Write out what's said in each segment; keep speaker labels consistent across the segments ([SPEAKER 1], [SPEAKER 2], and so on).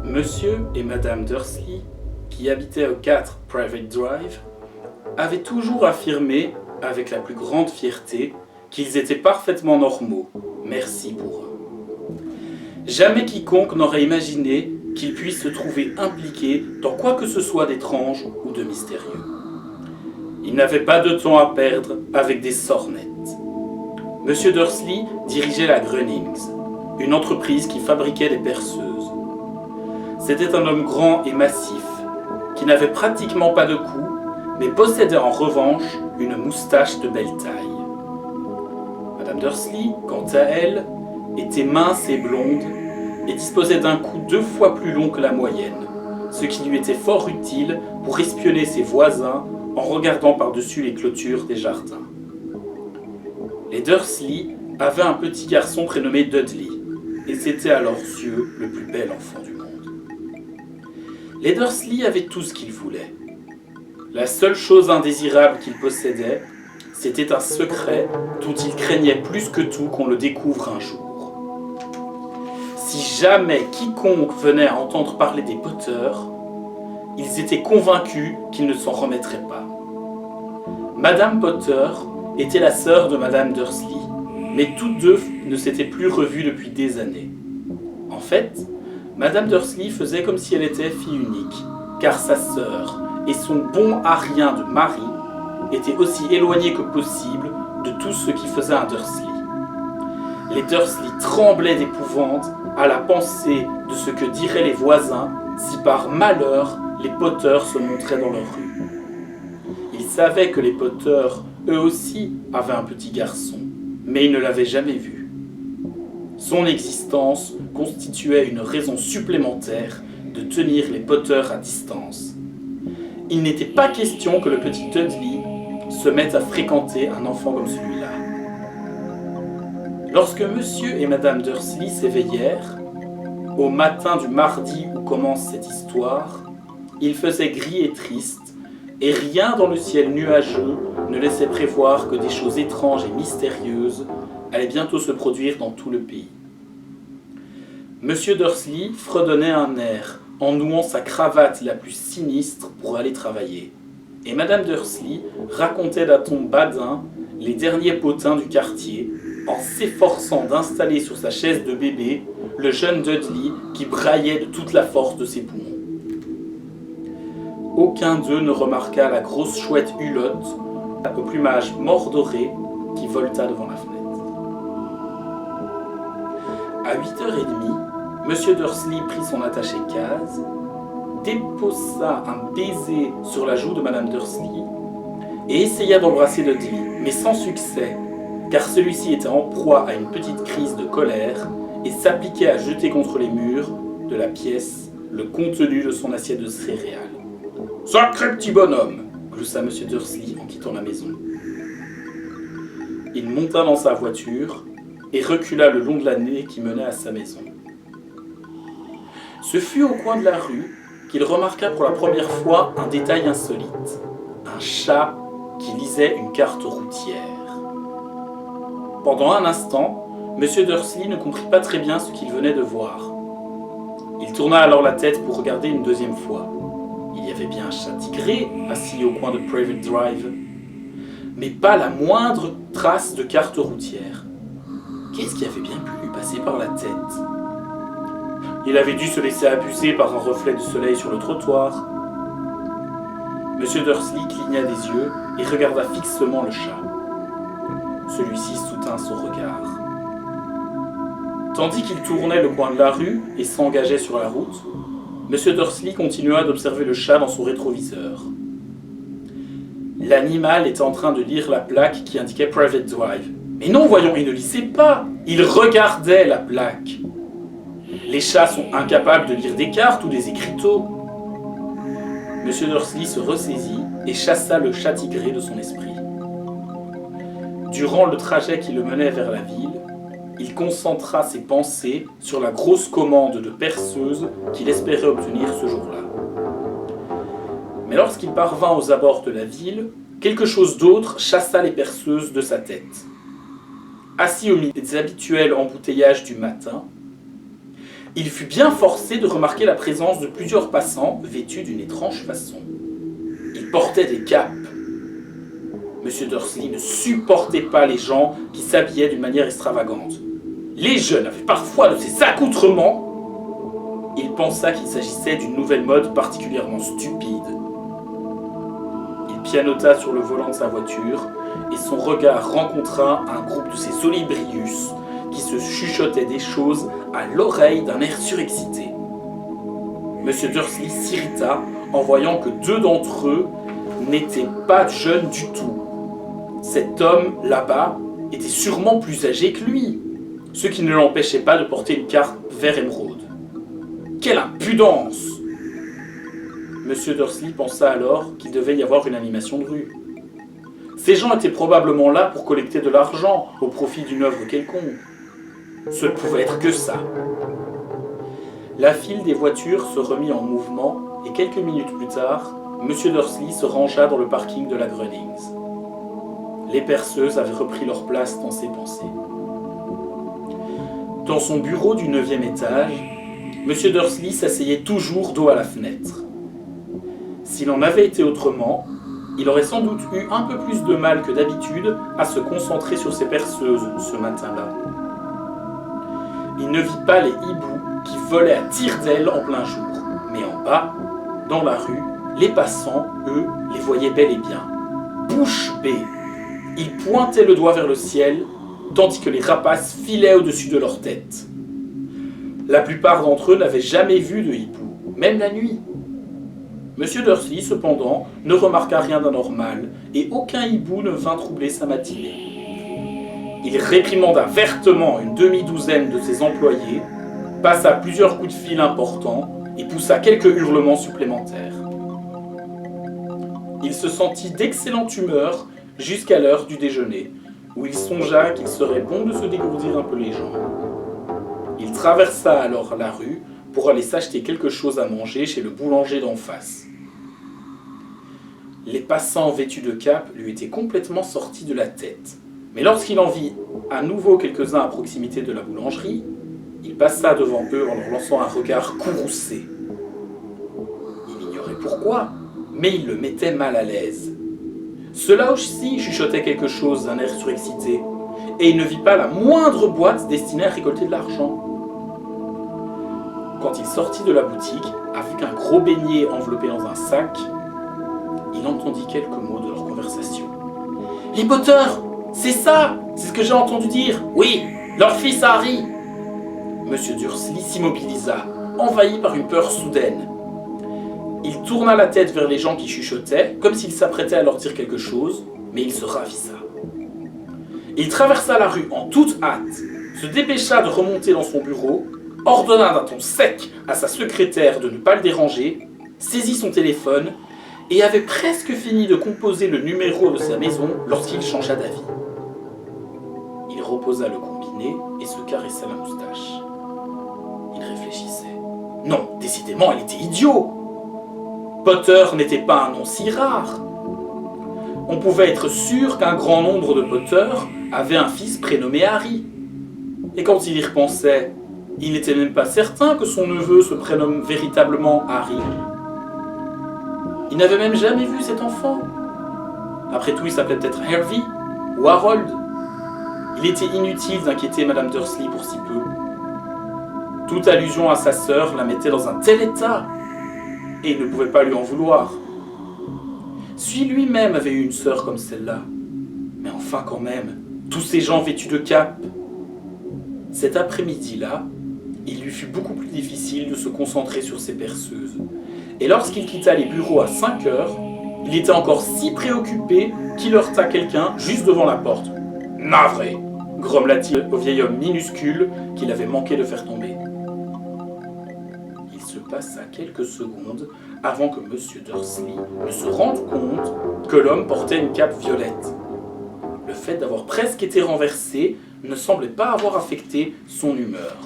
[SPEAKER 1] Monsieur et Madame Dursley, qui habitaient au 4 Private Drive, avaient toujours affirmé, avec la plus grande fierté, qu'ils étaient parfaitement normaux. Merci pour eux. Jamais quiconque n'aurait imaginé qu'ils puissent se trouver impliqués dans quoi que ce soit d'étrange ou de mystérieux. Ils n'avaient pas de temps à perdre avec des sornettes. Monsieur Dursley dirigeait la Grunnings, une entreprise qui fabriquait des perceuses. C'était un homme grand et massif, qui n'avait pratiquement pas de cou, mais possédait en revanche une moustache de belle taille. Madame Dursley, quant à elle, était mince et blonde et disposait d'un cou 2 fois plus long que la moyenne, ce qui lui était fort utile pour espionner ses voisins en regardant par-dessus les clôtures des jardins. Les Dursley avaient un petit garçon prénommé Dudley, et c'était à leurs yeux le plus bel enfant du monde. Les Dursley avaient tout ce qu'ils voulaient. La seule chose indésirable qu'ils possédaient, c'était un secret dont ils craignaient plus que tout qu'on le découvre un jour. Si jamais quiconque venait à entendre parler des Potter, ils étaient convaincus qu'ils ne s'en remettraient pas. Madame Potter était la sœur de Madame Dursley, mais toutes deux ne s'étaient plus revues depuis des années. En fait, Madame Dursley faisait comme si elle était fille unique, car sa sœur et son bon à rien de mari étaient aussi éloignés que possible de tout ce qui faisait un Dursley. Les Dursley tremblaient d'épouvante à la pensée de ce que diraient les voisins si par malheur les Potter se montraient dans leur rue. Ils savaient que les Potter, eux aussi, avaient un petit garçon, mais ils ne l'avaient jamais vu. Son existence constituait une raison supplémentaire de tenir les Potter à distance. Il n'était pas question que le petit Dudley se mette à fréquenter un enfant comme celui-là. Lorsque Monsieur et Madame Dursley s'éveillèrent, au matin du mardi où commence cette histoire, il faisait gris et triste, et rien dans le ciel nuageux ne laissait prévoir que des choses étranges et mystérieuses allaient bientôt se produire dans tout le pays. Monsieur Dursley fredonnait un air en nouant sa cravate la plus sinistre pour aller travailler, et Madame Dursley racontait d'un ton badin les derniers potins du quartier en s'efforçant d'installer sur sa chaise de bébé le jeune Dudley qui braillait de toute la force de ses poumons. Aucun d'eux ne remarqua la grosse chouette Hulotte au plumage mordoré qui voleta devant la fenêtre. À 8h30, Monsieur Dursley prit son attaché-case, déposa un baiser sur la joue de Madame Dursley et essaya d'embrasser Dudley, mais sans succès, car celui-ci était en proie à une petite crise de colère et s'appliquait à jeter contre les murs de la pièce le contenu de son assiette de céréales. « Sacré petit bonhomme !» gloussa Monsieur Dursley en quittant la maison. Il monta dans sa voiture et recula le long de l'allée qui menait à sa maison. Ce fut au coin de la rue qu'il remarqua pour la première fois un détail insolite. Un chat qui lisait une carte routière. Pendant un instant, Monsieur Dursley ne comprit pas très bien ce qu'il venait de voir. Il tourna alors la tête pour regarder une deuxième fois. Il y avait bien un chat tigré assis au coin de Private Drive, mais pas la moindre trace de carte routière. Qu'est-ce qui avait bien pu lui passer par la tête ? Il avait dû se laisser abuser par un reflet de soleil sur le trottoir. Monsieur Dursley cligna des yeux et regarda fixement le chat. Celui-ci soutint son regard. Tandis qu'il tournait le coin de la rue et s'engageait sur la route, Monsieur Dursley continua d'observer le chat dans son rétroviseur. L'animal était en train de lire la plaque qui indiquait Private Drive. Mais non, voyons, il ne lisait pas, il regardait la plaque. Les chats sont incapables de lire des cartes ou des écriteaux. Monsieur Dursley se ressaisit et chassa le chat tigré de son esprit. Durant le trajet qui le menait vers la ville, il concentra ses pensées sur la grosse commande de perceuse qu'il espérait obtenir ce jour-là. Mais lorsqu'il parvint aux abords de la ville, quelque chose d'autre chassa les perceuses de sa tête. Assis au milieu des habituels embouteillages du matin, il fut bien forcé de remarquer la présence de plusieurs passants vêtus d'une étrange façon. Ils portaient des capes. Monsieur Dursley ne supportait pas les gens qui s'habillaient d'une manière extravagante. Les jeunes avaient parfois de ces accoutrements. Il pensa qu'il s'agissait d'une nouvelle mode particulièrement stupide. Il pianota sur le volant de sa voiture et son regard rencontra un groupe de ces olibrius qui se chuchotaient des choses à l'oreille d'un air surexcité. Monsieur Dursley s'irrita en voyant que 2 d'entre eux n'étaient pas jeunes du tout. Cet homme, là-bas, était sûrement plus âgé que lui, ce qui ne l'empêchait pas de porter une cape vert émeraude. Quelle impudence! Monsieur Dursley pensa alors qu'il devait y avoir une animation de rue. Ces gens étaient probablement là pour collecter de l'argent au profit d'une œuvre quelconque. Ce ne pouvait être que ça. La file des voitures se remit en mouvement et quelques minutes plus tard, Monsieur Dursley se rangea dans le parking de la Grunnings. Les perceuses avaient repris leur place dans ses pensées. Dans son bureau du 9e étage, Monsieur Dursley s'asseyait toujours dos à la fenêtre. S'il en avait été autrement, il aurait sans doute eu un peu plus de mal que d'habitude à se concentrer sur ses perceuses ce matin-là. Il ne vit pas les hiboux qui volaient à tire-d'aile en plein jour, mais en bas, dans la rue, les passants, eux, les voyaient bel et bien. Bouche bée. Ils pointaient le doigt vers le ciel, tandis que les rapaces filaient au-dessus de leur tête. La plupart d'entre eux n'avaient jamais vu de hibou, même la nuit. Monsieur Dursley, cependant, ne remarqua rien d'anormal, et aucun hibou ne vint troubler sa matinée. Il réprimanda vertement une demi-douzaine de ses employés, passa plusieurs coups de fil importants et poussa quelques hurlements supplémentaires. Il se sentit d'excellente humeur jusqu'à l'heure du déjeuner, où il songea qu'il serait bon de se dégourdir un peu les jambes. Il traversa alors la rue pour aller s'acheter quelque chose à manger chez le boulanger d'en face. Les passants vêtus de capes lui étaient complètement sortis de la tête, mais lorsqu'il en vit à nouveau quelques-uns à proximité de la boulangerie, il passa devant eux en leur lançant un regard courroucé. Il ignorait pourquoi, mais il le mettait mal à l'aise. Ceux-là aussi chuchotaient quelque chose d'un air surexcité, et il ne vit pas la moindre boîte destinée à récolter de l'argent. Quand il sortit de la boutique, avec un gros beignet enveloppé dans un sac, il entendit quelques mots de leur conversation. « Les Potter, c'est ça! C'est ce que j'ai entendu dire! Oui, leur fils Harry !» Monsieur Dursley s'immobilisa, envahi par une peur soudaine. Il tourna la tête vers les gens qui chuchotaient, comme s'il s'apprêtait à leur dire quelque chose, mais il se ravisa. Il traversa la rue en toute hâte, se dépêcha de remonter dans son bureau, ordonna d'un ton sec à sa secrétaire de ne pas le déranger, saisit son téléphone et avait presque fini de composer le numéro de sa maison lorsqu'il changea d'avis. Il reposa le combiné et se caressa la moustache. Il réfléchissait. Non, décidément, il était idiot. Potter n'était pas un nom si rare. On pouvait être sûr qu'un grand nombre de Potter avaient un fils prénommé Harry. Et quand il y repensait, il n'était même pas certain que son neveu se prénomme véritablement Harry. Il n'avait même jamais vu cet enfant. Après tout, il s'appelait peut-être Harvey ou Harold. Il était inutile d'inquiéter Madame Dursley pour si peu. Toute allusion à sa sœur la mettait dans un tel état, et il ne pouvait pas lui en vouloir. Si lui-même avait eu une sœur comme celle-là, mais enfin quand même, tous ces gens vêtus de capes. Cet après-midi-là, il lui fut beaucoup plus difficile de se concentrer sur ses perceuses. Et lorsqu'il quitta les bureaux à 5 heures, il était encore si préoccupé qu'il heurta quelqu'un juste devant la porte. « Navré !» grommela-t-il au vieil homme minuscule qu'il avait manqué de faire tomber. Il se passa quelques secondes avant que M. Dursley ne se rende compte que l'homme portait une cape violette. Le fait d'avoir presque été renversé ne semblait pas avoir affecté son humeur.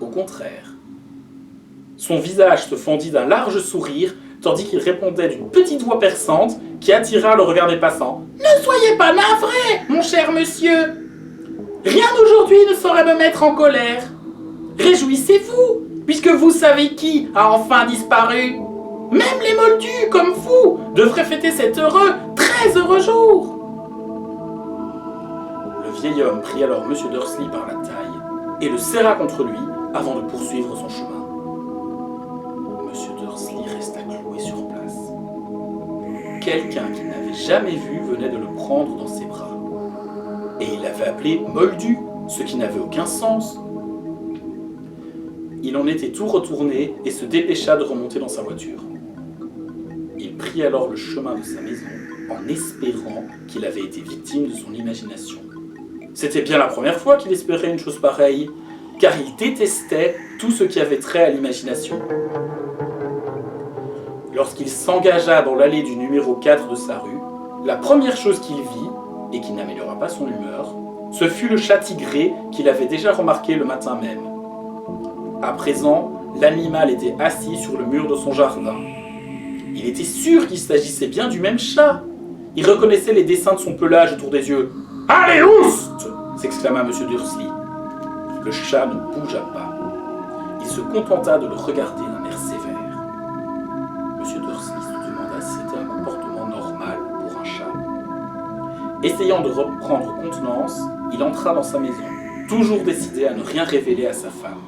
[SPEAKER 1] Au contraire. Son visage se fendit d'un large sourire, tandis qu'il répondait d'une petite voix perçante qui attira le regard des passants. « Ne soyez pas navré, mon cher monsieur! Rien d'aujourd'hui ne saurait me mettre en colère. Réjouissez-vous, puisque vous savez qui a enfin disparu. Même les moldus, comme vous, devraient fêter cet heureux, très heureux jour. Le vieil homme prit alors M. Dursley par la taille et le serra contre lui avant de poursuivre son chemin. M. Dursley resta cloué sur place. Quelqu'un qu'il n'avait jamais vu venait de le prendre dans ses bras. Et il l'avait appelé Moldu, ce qui n'avait aucun sens. Il en était tout retourné et se dépêcha de remonter dans sa voiture. Il prit alors le chemin de sa maison en espérant qu'il avait été victime de son imagination. C'était bien la première fois qu'il espérait une chose pareille, car il détestait tout ce qui avait trait à l'imagination. Lorsqu'il s'engagea dans l'allée du numéro 4 de sa rue, la première chose qu'il vit, et qui n'améliora pas son humeur, ce fut le chat tigré qu'il avait déjà remarqué le matin même. À présent, l'animal était assis sur le mur de son jardin. Il était sûr qu'il s'agissait bien du même chat. Il reconnaissait les dessins de son pelage autour des yeux. « Allez, oust !» s'exclama M. Dursley. Le chat ne bougea pas. Il se contenta de le regarder d'un air sévère. M. Dursley se demanda si c'était un comportement normal pour un chat. Essayant de reprendre contenance, il entra dans sa maison, toujours décidé à ne rien révéler à sa femme.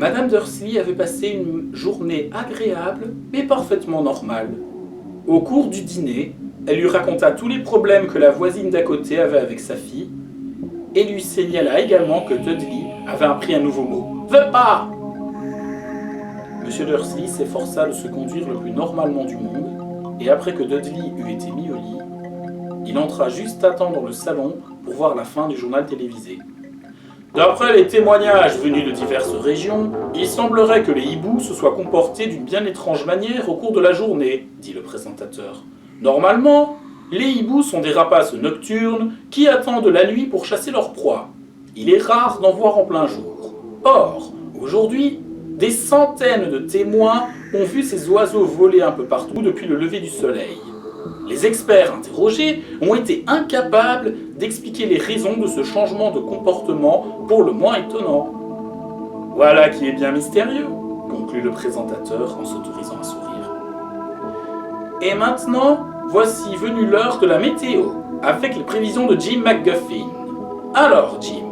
[SPEAKER 1] Madame Dursley avait passé une journée agréable, mais parfaitement normale. Au cours du dîner, elle lui raconta tous les problèmes que la voisine d'à côté avait avec sa fille, et lui signala également que Dudley avait appris un nouveau mot. « Veux pas !» M. Dursley s'efforça de se conduire le plus normalement du monde, et après que Dudley eut été mis au lit, il entra juste à temps dans le salon pour voir la fin du journal télévisé. D'après les témoignages venus de diverses régions, il semblerait que les hiboux se soient comportés d'une bien étrange manière au cours de la journée, dit le présentateur. Normalement, les hiboux sont des rapaces nocturnes qui attendent la nuit pour chasser leur proie. Il est rare d'en voir en plein jour. Or, aujourd'hui, des centaines de témoins ont vu ces oiseaux voler un peu partout depuis le lever du soleil. Les experts interrogés ont été incapables d'expliquer les raisons de ce changement de comportement pour le moins étonnant. Voilà qui est bien mystérieux, conclut le présentateur en s'autorisant à sourire. Et maintenant, voici venue l'heure de la météo, avec les prévisions de Jim McGuffin. Alors, Jim,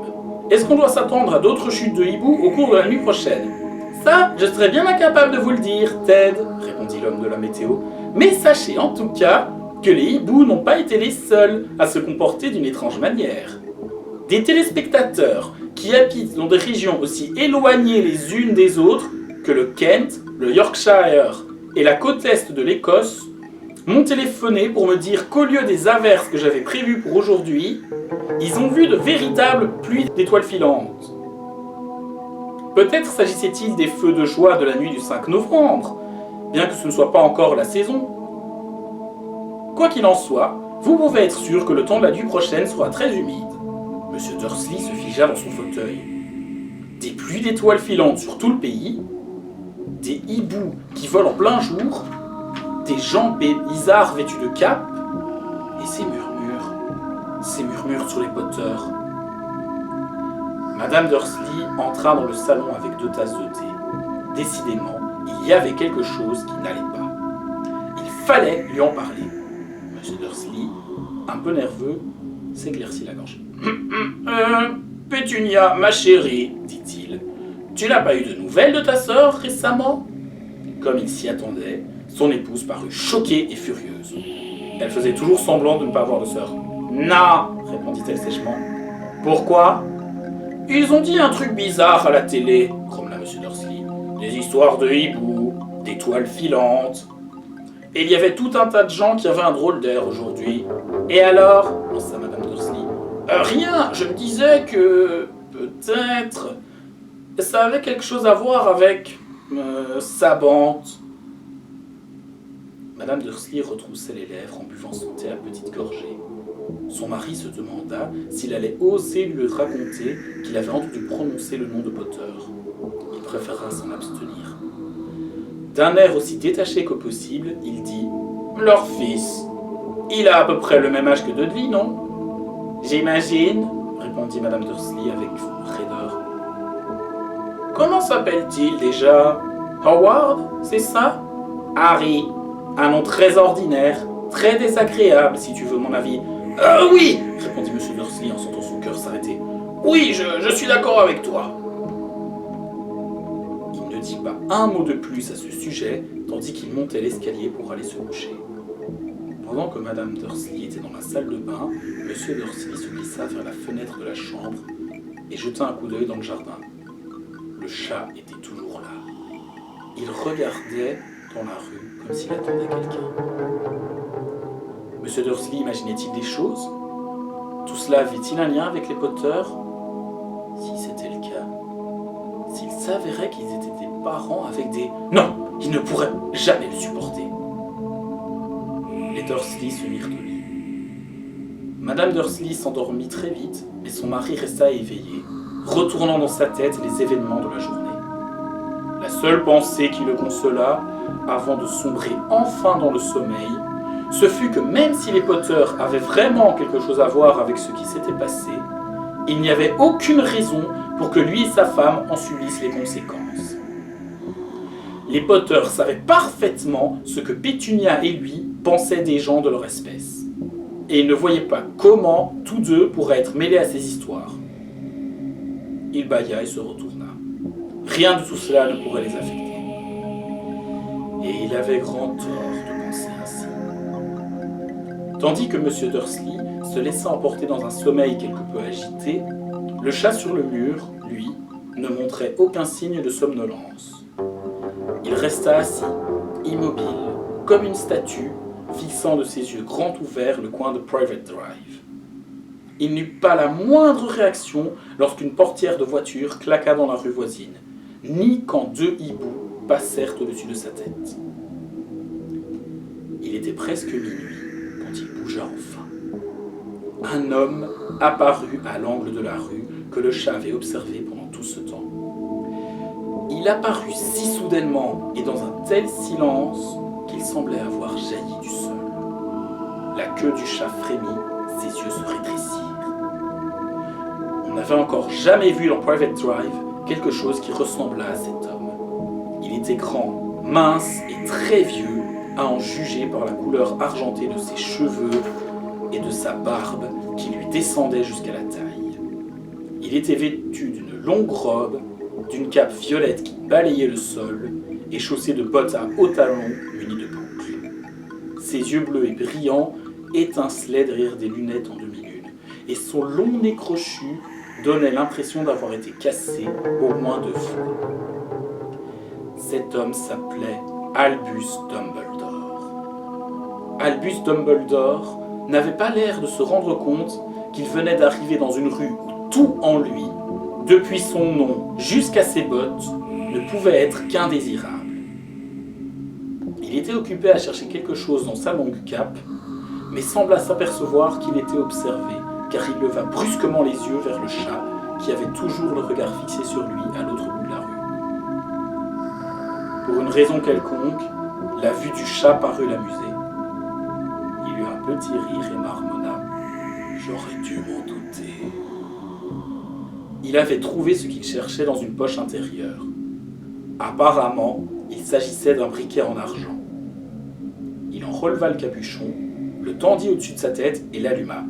[SPEAKER 1] est-ce qu'on doit s'attendre à d'autres chutes de hiboux au cours de la nuit prochaine ? Ça, je serais bien incapable de vous le dire, Ted, répondit l'homme de la météo. Mais sachez en tout cas que les hiboux n'ont pas été les seuls à se comporter d'une étrange manière. Des téléspectateurs qui habitent dans des régions aussi éloignées les unes des autres que le Kent, le Yorkshire et la côte est de l'Écosse m'ont téléphoné pour me dire qu'au lieu des averses que j'avais prévues pour aujourd'hui, ils ont vu de véritables pluies d'étoiles filantes. Peut-être s'agissait-il des feux de joie de la nuit du 5 novembre, bien que ce ne soit pas encore la saison. Quoi qu'il en soit, vous pouvez être sûr que le temps de la nuit prochaine sera très humide. M. Dursley se figea dans son fauteuil. Des pluies d'étoiles filantes sur tout le pays, des hiboux qui volent en plein jour, des gens bizarres vêtus de capes, et ces murmures sur les poteurs. Madame Dursley entra dans le salon avec 2 tasses de thé. Décidément, il y avait quelque chose qui n'allait pas. Il fallait lui en parler. M. Dursley, un peu nerveux, s'éclaircit la gorge. Pétunia, ma chérie, dit-il, tu n'as pas eu de nouvelles de ta sœur récemment ? Comme il s'y attendait, son épouse parut choquée et furieuse. Elle faisait toujours semblant de ne pas avoir de sœur. Non, répondit-elle sèchement. Pourquoi ? Ils ont dit un truc bizarre à la télé, grommela M. Dursley. Des histoires de hiboux, d'étoiles filantes. Et il y avait tout un tas de gens qui avaient un drôle d'air aujourd'hui. Et alors ? lança Madame Dursley. Rien, je me disais que... peut-être... ça avait quelque chose à voir avec... sa bande. Madame Dursley retroussait les lèvres en buvant son thé à petites gorgées. Son mari se demanda s'il allait oser lui raconter qu'il avait entendu prononcer le nom de Potter. Il préféra s'en abstenir. D'un air aussi détaché que possible, il dit « Leur fils, il a à peu près le même âge que Dudley, non ?»« J'imagine, » répondit Madame Dursley avec raideur. Comment s'appelle-t-il déjà? Howard, c'est ça? Harry. Un nom très ordinaire, très désagréable si tu veux mon avis. Oui, répondit M. Dursley en sentant son cœur s'arrêter. Oui, je suis d'accord avec toi. Il ne dit pas un mot de plus à ce sujet, tandis qu'il montait l'escalier pour aller se coucher. Pendant que Madame Dursley était dans la salle de bain, M. Dursley se glissa vers la fenêtre de la chambre et jeta un coup d'œil dans le jardin. Le chat était toujours là. Il regardait dans la rue comme s'il attendait quelqu'un. M. Dursley imaginait-il des choses? Tout cela avait-il un lien avec les Potter? Si c'était le cas, s'il s'avérait qu'ils étaient des parents avec des... Non, il ne pourrait jamais le supporter. Les Dursley se mirent au lit. Madame Dursley s'endormit très vite, mais son mari resta éveillé, retournant dans sa tête les événements de la journée. La seule pensée qui le consola, avant de sombrer enfin dans le sommeil, ce fut que même si les Potter avaient vraiment quelque chose à voir avec ce qui s'était passé, il n'y avait aucune raison pour que lui et sa femme en subissent les conséquences. Les Potter savaient parfaitement ce que Pétunia et lui pensaient des gens de leur espèce, et ils ne voyaient pas comment tous deux pourraient être mêlés à ces histoires. Il bâilla et se retourna. Rien de tout cela ne pourrait les affecter. Et il avait grand tort de penser ainsi. Tandis que M. Dursley se laissa emporter dans un sommeil quelque peu agité, le chat sur le mur, lui, ne montrait aucun signe de somnolence. Il resta assis, immobile, comme une statue, fixant de ses yeux grands ouverts le coin de Private Drive. Il n'eut pas la moindre réaction lorsqu'une portière de voiture claqua dans la rue voisine, ni quand deux hiboux passèrent au-dessus de sa tête. Il était presque minuit quand il bougea enfin. Un homme apparut à l'angle de la rue que le chat avait observé pendant tout ce temps. Il apparut si soudainement et dans un tel silence qu'il semblait avoir jailli du sol. La queue du chat frémit, ses yeux se rétrécirent. On n'avait encore jamais vu dans Private Drive quelque chose qui ressemblât à cet homme. Il était grand, mince et très vieux, à en juger par la couleur argentée de ses cheveux et de sa barbe qui lui descendait jusqu'à la taille. Il était vêtu d'une longue robe, d'une cape violette qui balayait le sol et chaussé de bottes à hauts talons munies de boucles. Ses yeux bleus et brillants étincelaient derrière des lunettes en demi-lune, et son long nez crochu donnait l'impression d'avoir été cassé au moins 2 fois. Cet homme s'appelait Albus Dumbledore. Albus Dumbledore n'avait pas l'air de se rendre compte qu'il venait d'arriver dans une rue où tout en lui, depuis son nom jusqu'à ses bottes, ne pouvait être qu'indésirable. Il était occupé à chercher quelque chose dans sa longue cape, mais sembla s'apercevoir qu'il était observé, car il leva brusquement les yeux vers le chat, qui avait toujours le regard fixé sur lui à l'autre bout de la rue. Pour une raison quelconque, la vue du chat parut l'amuser. Il eut un petit rire et marmonna. « J'aurais dû m'en douter. » Il avait trouvé ce qu'il cherchait dans une poche intérieure. Apparemment, il s'agissait d'un briquet en argent. Il en releva le capuchon, le tendit au-dessus de sa tête et l'alluma.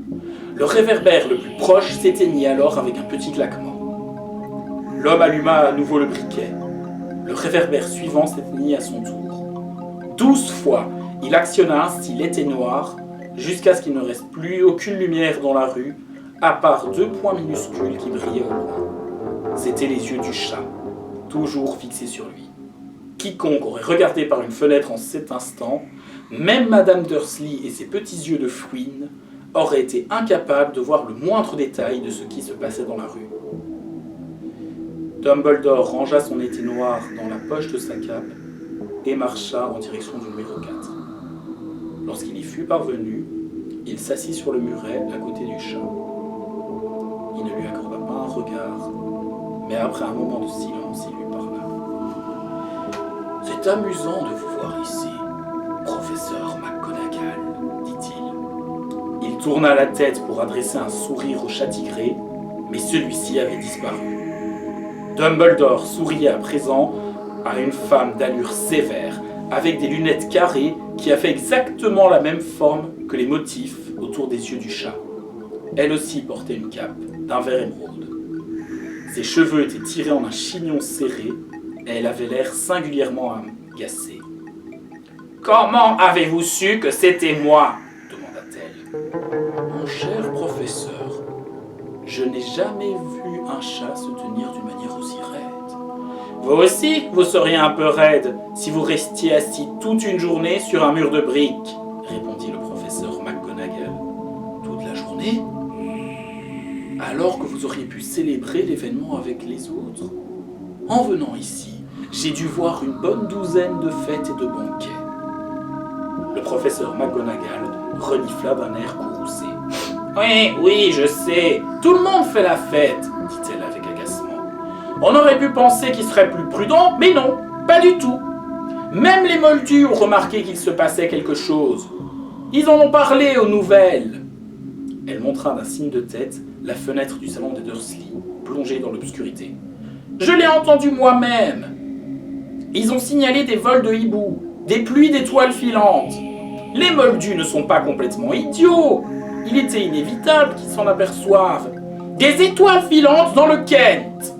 [SPEAKER 1] Le réverbère le plus proche s'éteignit alors avec un petit claquement. L'homme alluma à nouveau le briquet. Le réverbère suivant s'éteignit à son tour. 12 fois, il actionna ainsi l'éteignoir jusqu'à ce qu'il ne reste plus aucune lumière dans la rue, à part 2 points minuscules qui brillaient au loin. C'étaient les yeux du chat, toujours fixés sur lui. Quiconque aurait regardé par une fenêtre en cet instant, même Madame Dursley et ses petits yeux de fouine, aurait été incapable de voir le moindre détail de ce qui se passait dans la rue. Dumbledore rangea son éteignoir dans la poche de sa cape et marcha en direction du numéro 4. Lorsqu'il y fut parvenu, il s'assit sur le muret à côté du chat. Il ne lui accorda pas un regard, mais après un moment de silence, il lui parla. « C'est amusant de vous voir ici, professeur McGonagall, dit-il. » Il tourna la tête pour adresser un sourire au chat tigré, mais celui-ci avait disparu. Dumbledore souriait à présent à une femme d'allure sévère, avec des lunettes carrées qui avaient exactement la même forme que les motifs autour des yeux du chat. Elle aussi portait une cape d'un vert émeraude. Ses cheveux étaient tirés en un chignon serré et elle avait l'air singulièrement agacée. « Comment avez-vous su que c'était moi ?» demanda-t-elle. « Mon cher professeur, je n'ai jamais vu un chat se tenir d'une manière aussi raide. Vous aussi, vous seriez un peu raide si vous restiez assis toute une journée sur un mur de briques, répondit le professeur McGonagall. Toute la journée ? Alors que vous auriez pu célébrer l'événement avec les autres. En venant ici, j'ai dû voir une bonne douzaine de fêtes et de banquets. Le professeur McGonagall renifla d'un air courroucé. Oui, je sais, tout le monde fait la fête, dit-elle avec agacement. On aurait pu penser qu'il serait plus prudent, mais non, pas du tout. Même les Moldus ont remarqué qu'il se passait quelque chose. Ils en ont parlé aux nouvelles. Elle montra d'un signe de tête la fenêtre du salon des Dursley, plongée dans l'obscurité. Je l'ai entendu moi-même. Ils ont signalé des vols de hiboux, des pluies d'étoiles filantes. Les Moldus ne sont pas complètement idiots. Il était inévitable qu'ils s'en aperçoivent. Des étoiles filantes dans le Kent.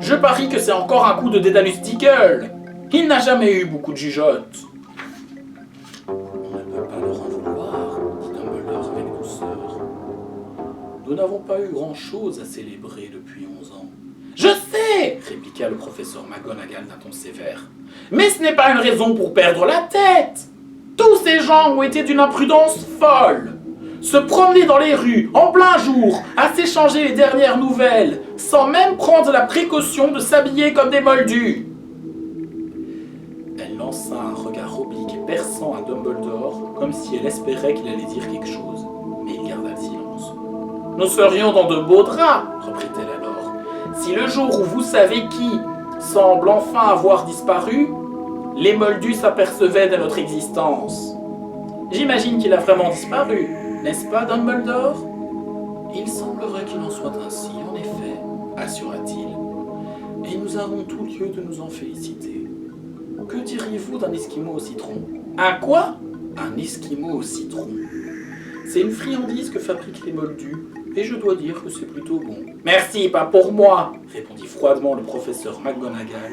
[SPEAKER 1] Je parie que c'est encore un coup de Dédalus Diggle. Il n'a jamais eu beaucoup de jugeotes. On ne peut pas leur en vouloir, dit Dumbledore avec douceur. Nous n'avons pas eu grand-chose à célébrer depuis 11 ans. Je sais, répliqua le professeur McGonagall d'un ton sévère. Mais ce n'est pas une raison pour perdre la tête. Tous ces gens ont été d'une imprudence folle. Se promener dans les rues, en plein jour, à s'échanger les dernières nouvelles, sans même prendre la précaution de s'habiller comme des moldus. Elle lança un regard oblique et perçant à Dumbledore, comme si elle espérait qu'il allait dire quelque chose, mais il garda le silence. « Nous serions dans de beaux draps, reprit-elle alors, si le jour où vous savez qui semble enfin avoir disparu, les moldus s'apercevaient de notre existence. J'imagine qu'il a vraiment disparu. N'est-ce pas, Dumbledore ? Il semblerait qu'il en soit ainsi, en effet, assura-t-il. Et nous avons tout lieu de nous en féliciter. Que diriez-vous d'un esquimau au citron ? Un quoi ? Un esquimau au citron. C'est une friandise que fabriquent les moldus, et je dois dire que c'est plutôt bon. Merci, pas pour moi, répondit froidement le professeur McGonagall,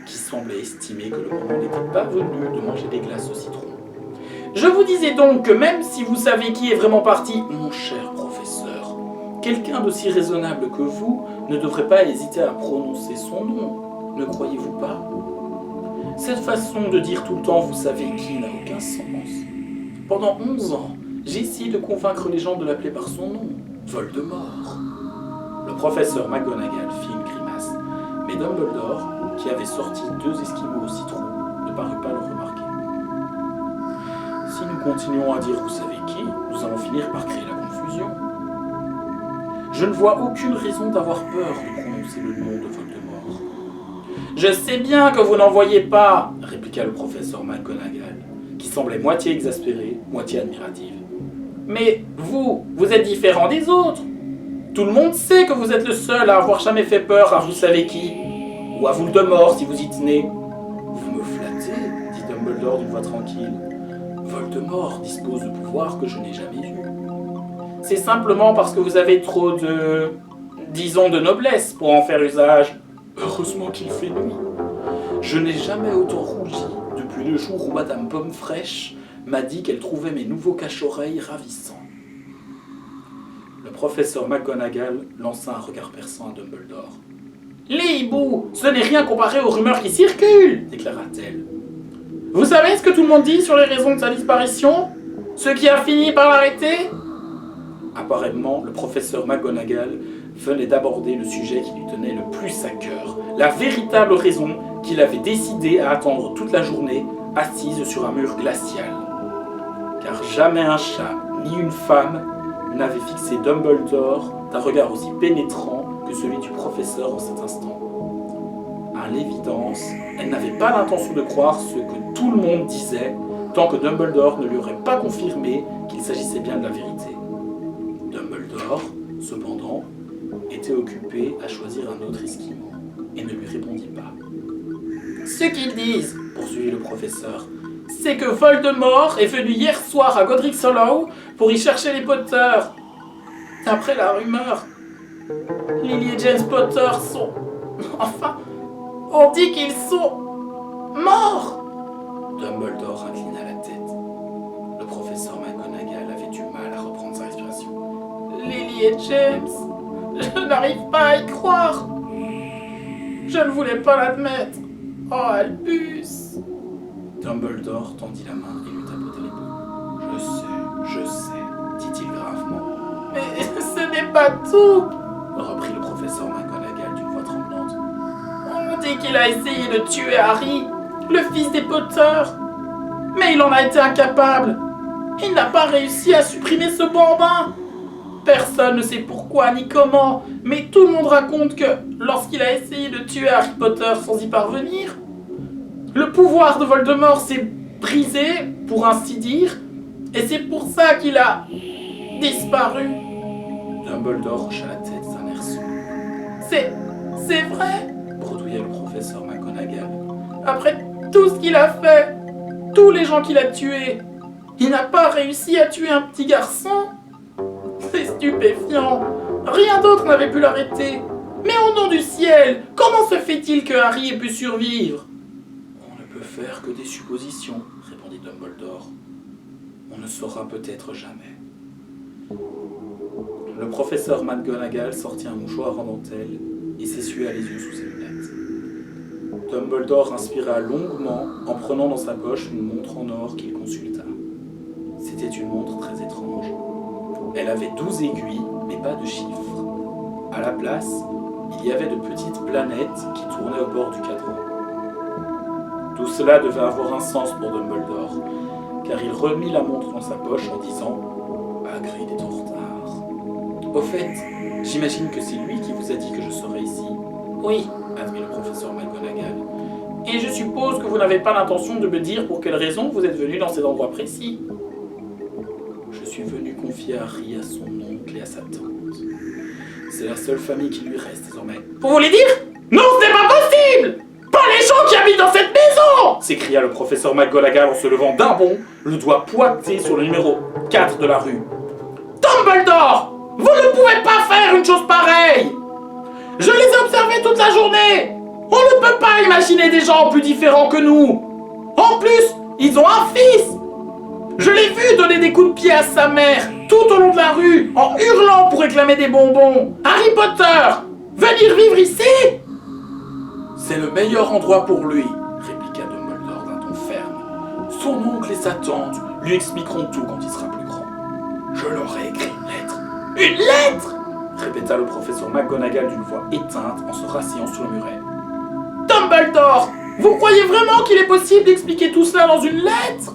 [SPEAKER 1] qui semblait estimer que le moment n'était pas venu de manger des glaces au citron. Je vous disais donc que même si vous savez qui est vraiment parti, mon cher professeur, quelqu'un d'aussi raisonnable que vous ne devrait pas hésiter à prononcer son nom, ne croyez-vous pas ? Cette façon de dire tout le temps « vous savez qui » n'a aucun sens. Pendant 11 ans, j'ai essayé de convaincre les gens de l'appeler par son nom, Voldemort. Le professeur McGonagall fit une grimace, mais Dumbledore, qui avait sorti 2 esquimaux au citron, ne parut pas le remarquer. Si nous continuons à dire « vous savez qui », nous allons finir par créer la confusion. Je ne vois aucune raison d'avoir peur de prononcer le nom de Voldemort. « Je sais bien que vous n'en voyez pas », répliqua le professeur McGonagall, qui semblait moitié exaspérée, moitié admirative. « Mais vous êtes différent des autres. Tout le monde sait que vous êtes le seul à avoir jamais fait peur à vous savez qui, ou à Voldemort si vous y tenez. »« Vous me flattez, dit Dumbledore d'une voix tranquille. Voldemort dispose de pouvoirs que je n'ai jamais eus. C'est simplement parce que vous avez trop de... disons de noblesse pour en faire usage. Heureusement qu'il fait nuit. Je n'ai jamais autant rougi depuis le jour où Madame Pomme-Fraîche m'a dit qu'elle trouvait mes nouveaux cache-oreilles ravissants. » Le professeur McGonagall lança un regard perçant à Dumbledore. « Les hiboux, ce n'est rien comparé aux rumeurs qui circulent, déclara-t-elle. Vous savez ce que tout le monde dit sur les raisons de sa disparition ? Ce qui a fini par l'arrêter ?» Apparemment, le professeur McGonagall venait d'aborder le sujet qui lui tenait le plus à cœur, la véritable raison qu'il avait décidé à attendre toute la journée, assise sur un mur glacial. Car jamais un chat, ni une femme, n'avait fixé Dumbledore d'un regard aussi pénétrant que celui du professeur en cet instant. À l'évidence, elle n'avait pas l'intention de croire ce que tout le monde disait, tant que Dumbledore ne lui aurait pas confirmé qu'il s'agissait bien de la vérité. Dumbledore, cependant, était occupé à choisir un autre esquimau. et ne lui répondit pas. Ce qu'ils disent, poursuivit le professeur, c'est que Voldemort est venu hier soir à Godric's Hollow pour y chercher les Potter. D'après la rumeur, Lily et James Potter sont... Enfin, on dit qu'ils sont... morts. Dumbledore inclina la tête. Le professeur McGonagall avait du mal à reprendre sa respiration. Lily et James, je n'arrive pas à y croire. Je ne voulais pas l'admettre. Oh, Albus. Dumbledore tendit la main et lui tapotait l'épaule. Je sais, dit-il gravement. Mais ce n'est pas tout, reprit le professeur McGonagall d'une voix tremblante. On dit qu'il a essayé de tuer Harry, le fils des Potter. Mais il en a été incapable. Il n'a pas réussi à supprimer ce bambin. Personne ne sait pourquoi ni comment, mais tout le monde raconte que lorsqu'il a essayé de tuer Harry Potter sans y parvenir, le pouvoir de Voldemort s'est brisé, pour ainsi dire, et c'est pour ça qu'il a disparu. Dumbledore hocha la tête d'un air sombre. C'est vrai, bredouilla le professeur McGonagall. Après tout ce qu'il a fait, tous les gens qu'il a tués, il n'a pas réussi à tuer un petit garçon. C'est stupéfiant. Rien d'autre n'avait pu l'arrêter. Mais au nom du ciel, comment se fait-il que Harry ait pu survivre? On ne peut faire que des suppositions, répondit Dumbledore. On ne saura peut-être jamais. Le professeur McGonagall sortit un mouchoir en dentelle et s'essuya les yeux sous ses lunettes. Dumbledore inspira longuement en prenant dans sa poche une montre en or qu'il consulta. C'était une montre très étrange. Elle avait 12 aiguilles, mais pas de chiffres. À la place, il y avait de petites planètes qui tournaient au bord du cadran. Tout cela devait avoir un sens pour Dumbledore, car il remit la montre dans sa poche en disant « Hagrid est en retard. Au fait, j'imagine que c'est lui qui vous a dit que je serais ici. » Oui, admit le professeur McGonagall. Et je suppose que vous n'avez pas l'intention de me dire pour quelle raison vous êtes venu dans cet endroit précis. Je suis venu confier Harry à son oncle et à sa tante. C'est la seule famille qui lui reste désormais. Vous voulez dire? Non, ce n'est pas possible! Pas les gens qui habitent dans cette maison! S'écria le professeur McGonagall en se levant d'un bond, le doigt pointé sur le numéro 4 de la rue. Dumbledore! Vous ne pouvez pas faire une chose pareille! Je les ai observés toute la journée! On ne peut pas imaginer des gens plus différents que nous! En plus, ils ont un fils! Je l'ai vu donner des coups de pied à sa mère, tout au long de la rue, en hurlant pour réclamer des bonbons. Harry Potter, venir vivre ici? C'est le meilleur endroit pour lui, répliqua Dumbledore d'un ton ferme. Son oncle et sa tante lui expliqueront tout quand il sera plus grand. Je leur ai écrit une lettre. Une lettre? Répéta le professeur McGonagall d'une voix éteinte en se rasseyant sur le muret. Dumbledore, vous croyez vraiment qu'il est possible d'expliquer tout cela dans une lettre?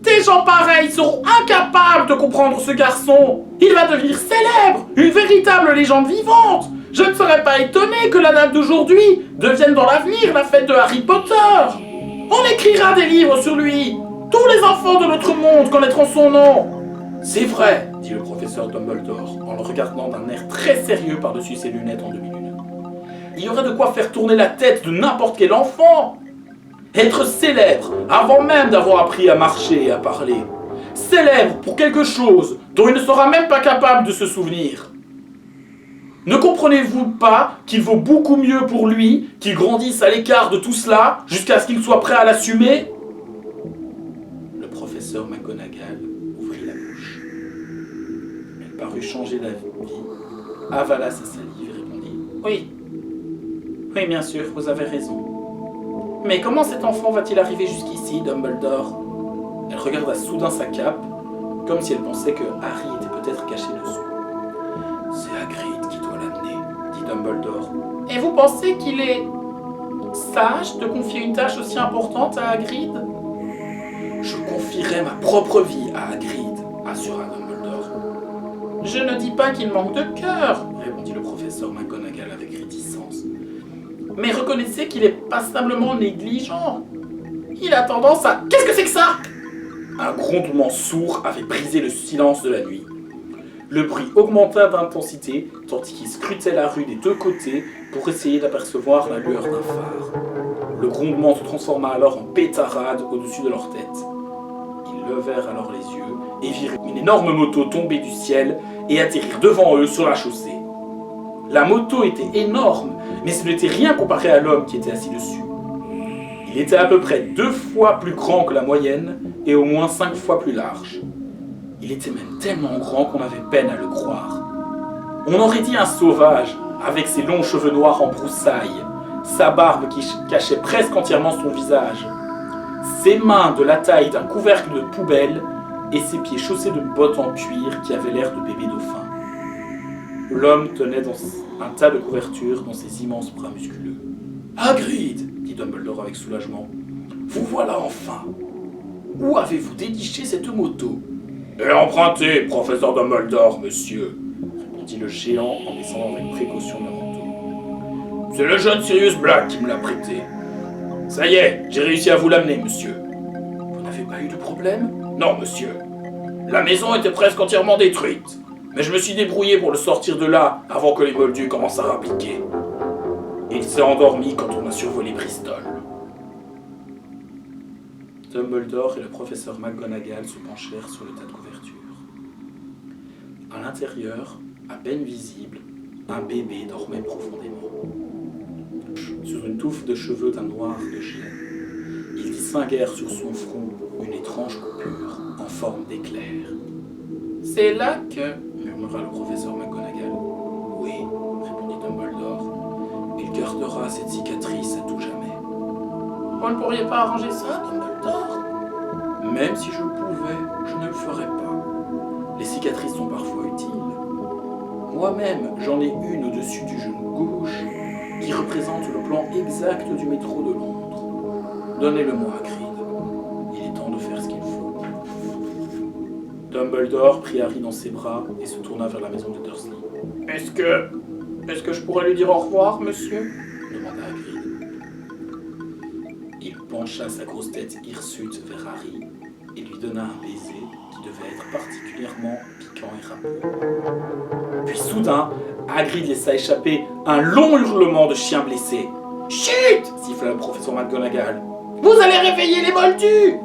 [SPEAKER 1] Des gens pareils seront incapables de comprendre ce garçon. Il va devenir célèbre, une véritable légende vivante. Je ne serais pas étonné que la date d'aujourd'hui devienne dans l'avenir la fête de Harry Potter. On écrira des livres sur lui. Tous les enfants de notre monde connaîtront son nom. C'est vrai, dit le professeur Dumbledore en le regardant d'un air très sérieux par-dessus ses lunettes en demi-lune. Il y aurait de quoi faire tourner la tête de n'importe quel enfant. Être célèbre avant même d'avoir appris à marcher et à parler. Célèbre pour quelque chose dont il ne sera même pas capable de se souvenir. Ne comprenez-vous pas qu'il vaut beaucoup mieux pour lui qu'il grandisse à l'écart de tout cela jusqu'à ce qu'il soit prêt à l'assumer? Le professeur McGonagall ouvrit la bouche. Elle parut changer d'avis, avala sa salive et répondit « Oui, oui bien sûr, vous avez raison. Mais comment cet enfant va-t-il arriver jusqu'ici, Dumbledore ?» Elle regarda soudain sa cape, comme si elle pensait que Harry était peut-être caché dessous. « C'est Hagrid qui doit l'amener, » dit Dumbledore. « Et vous pensez qu'il est sage de confier une tâche aussi importante à Hagrid ?»« Je confierai ma propre vie à Hagrid, » assura Dumbledore. « Je ne dis pas qu'il manque de cœur, » répondit le professeur McGonagall avec réticence. « Mais reconnaissez qu'il est passablement négligent. Il a tendance à... Qu'est-ce que c'est que ça ?» Un grondement sourd avait brisé le silence de la nuit. le bruit augmenta d'intensité tandis qu'il scrutait la rue des deux côtés pour essayer d'apercevoir la lueur d'un phare. Le grondement se transforma alors en pétarade au-dessus de leur tête. Ils levèrent alors les yeux et virent une énorme moto tomber du ciel et atterrir devant eux sur la chaussée. La moto était énorme, mais ce n'était rien comparé à l'homme qui était assis dessus. Il était à peu près 2 fois plus grand que la moyenne et au moins 5 fois plus large. Il était même tellement grand qu'on avait peine à le croire. On aurait dit un sauvage, avec ses longs cheveux noirs en broussailles, sa barbe qui cachait presque entièrement son visage, ses mains de la taille d'un couvercle de poubelle et ses pieds chaussés de bottes en cuir qui avaient l'air de bébés dauphins. L'homme tenait dans un tas de couvertures dans ses immenses bras musculeux. « Hagrid !» dit Dumbledore avec soulagement. « Vous voilà enfin. Où avez-vous déniché cette moto ?»« Et empruntée, professeur Dumbledore, monsieur !» répondit le géant en descendant avec précaution de la moto. « C'est le jeune Sirius Black qui me l'a prêté. Ça y est, j'ai réussi à vous l'amener, monsieur. »« Vous n'avez pas eu de problème ?»« Non, monsieur. La maison était presque entièrement détruite. Mais je me suis débrouillé pour le sortir de là avant que les moldus commencent à rappliquer. Il s'est endormi quand on a survolé Bristol. » Dumbledore et le professeur McGonagall se penchèrent sur le tas de couvertures. À l'intérieur, à peine visible, un bébé dormait profondément. Sur une touffe de cheveux d'un noir de jet, ils distinguèrent sur son front une étrange coupure en forme d'éclair. « C'est là que... » murmura le professeur McGonagall. « Oui, » répondit Dumbledore. « Il gardera cette cicatrice à tout jamais. »« Vous ne pourriez pas arranger ça, Dumbledore ?»« Même si je pouvais, je ne le ferais pas. Les cicatrices sont parfois utiles. Moi-même, j'en ai une au-dessus du genou gauche qui représente le plan exact du métro de Londres. Donnez-le-moi, Hagrid. Il est temps de faire ce qu'il faut. » Dumbledore prit Harry dans ses bras et se tourna vers la maison de Dursley. « Est-ce que je pourrais lui dire au revoir, monsieur ?» demanda Hagrid. Il pencha sa grosse tête hirsute vers Harry et lui donna un baiser qui devait être particulièrement piquant et râpeux. Puis soudain, Hagrid laissa échapper un long hurlement de chien blessé. « Chut !» siffla le professeur McGonagall. « Vous allez réveiller les moldus !»«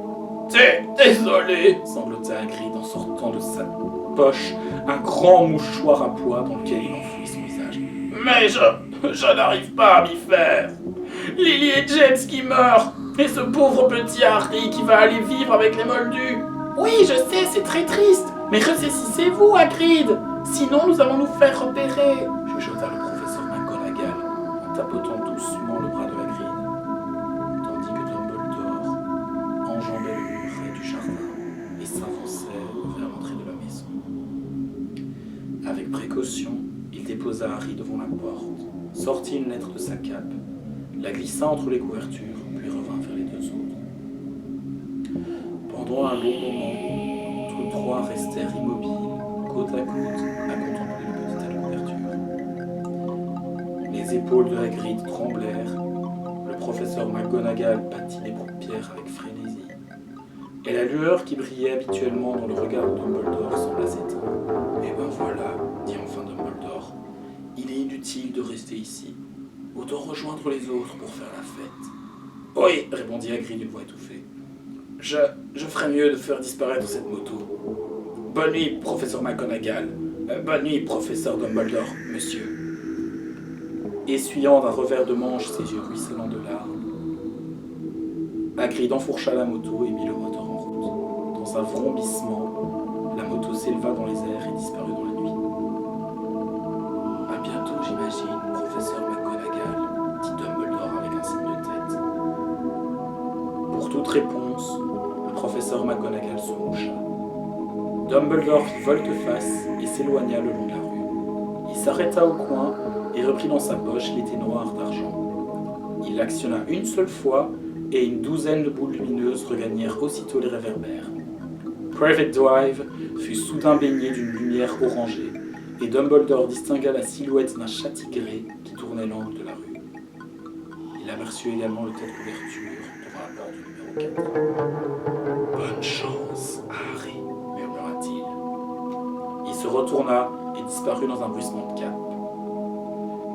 [SPEAKER 1] Désolé !» sanglota Hagrid en sortant de sa poche un grand mouchoir à pois dans lequel il enfouit son visage. « Mais je n'arrive pas à m'y faire. Lily et James qui meurent, et ce pauvre petit Harry qui va aller vivre avec les moldus. Oui, je sais, c'est très triste, mais ressaisissez-vous, Hagrid, sinon nous allons nous faire repérer, chuchota le professeur McGonagall en tapotant doucement le bras de Hagrid, tandis que Dumbledore enjambait le mur du jardin et s'avançait vers l'entrée de la maison. Avec précaution, il déposa Harry devant la porte, sortit une lettre de sa cape, la glissa entre les couvertures, puis revint vers les deux autres. Pendant un long moment, tous trois restèrent immobiles, côte à côte, à contempler le petit tas de couvertures. Les épaules de Hagrid tremblèrent, le professeur McGonagall battit les paupières avec frénésie, et la lueur qui brillait habituellement dans le regard de Dumbledore sembla s'éteindre. « Eh ben voilà, » dit enfin Dumbledore, « il est inutile de rester ici. Autant rejoindre les autres pour faire la fête. »« Oui, » répondit Hagrid d'une voix étouffée. Je ferais mieux de faire disparaître cette moto. Bonne nuit, professeur McGonagall. Bonne nuit, professeur Dumbledore, monsieur. » Essuyant d'un revers de manche ses yeux ruisselants de larmes, Hagrid enfourcha la moto et mit le moteur en route. Dans un vrombissement, la moto s'éleva dans les airs et disparut dans la nuit. « À bientôt, j'imagine, professeur McGonagall, » dit Dumbledore avec un signe de tête. Pour toute réponse, le professeur McGonagall se moucha. Dumbledore fit volte-face et s'éloigna le long de la rue. Il s'arrêta au coin et reprit dans sa poche l'épée noire d'argent. Il l'actionna une seule fois et une douzaine de boules lumineuses regagnèrent aussitôt les réverbères. Private Drive fut soudain baigné d'une lumière orangée et Dumbledore distingua la silhouette d'un chat tigré qui tournait l'angle de la rue. Il aperçut également le tas de couverture devant la porte du numéro 4. « Bonne chance, Harry », murmura-t-il. Il se retourna et disparut dans un bruissement de cap.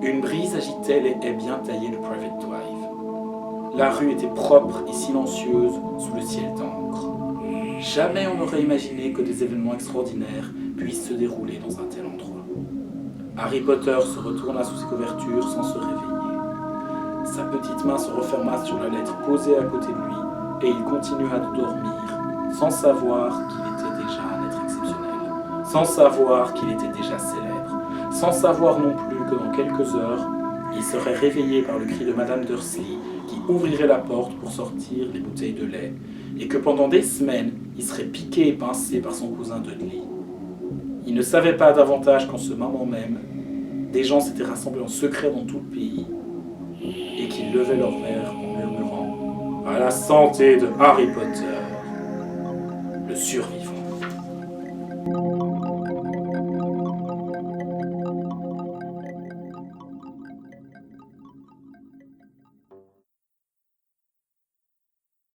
[SPEAKER 1] Une brise agitait les haies bien taillées de Private Drive. La rue était propre et silencieuse sous le ciel d'encre. Jamais on n'aurait imaginé que des événements extraordinaires puissent se dérouler dans un tel endroit. Harry Potter se retourna sous ses couvertures sans se réveiller. Sa petite main se referma sur la lettre posée à côté de lui et il continua de dormir sans savoir qu'il était déjà un être exceptionnel, sans savoir qu'il était déjà célèbre, sans savoir non plus que dans quelques heures, il serait réveillé par le cri de Madame Dursley qui ouvrirait la porte pour sortir les bouteilles de lait et que pendant des semaines, il serait piqué et pincé par son cousin Dudley. Il ne savait pas davantage qu'en ce moment même, des gens s'étaient rassemblés en secret dans tout le pays et qu'ils levaient leurs verres en murmurant « À la santé de Harry Potter, le survivant ».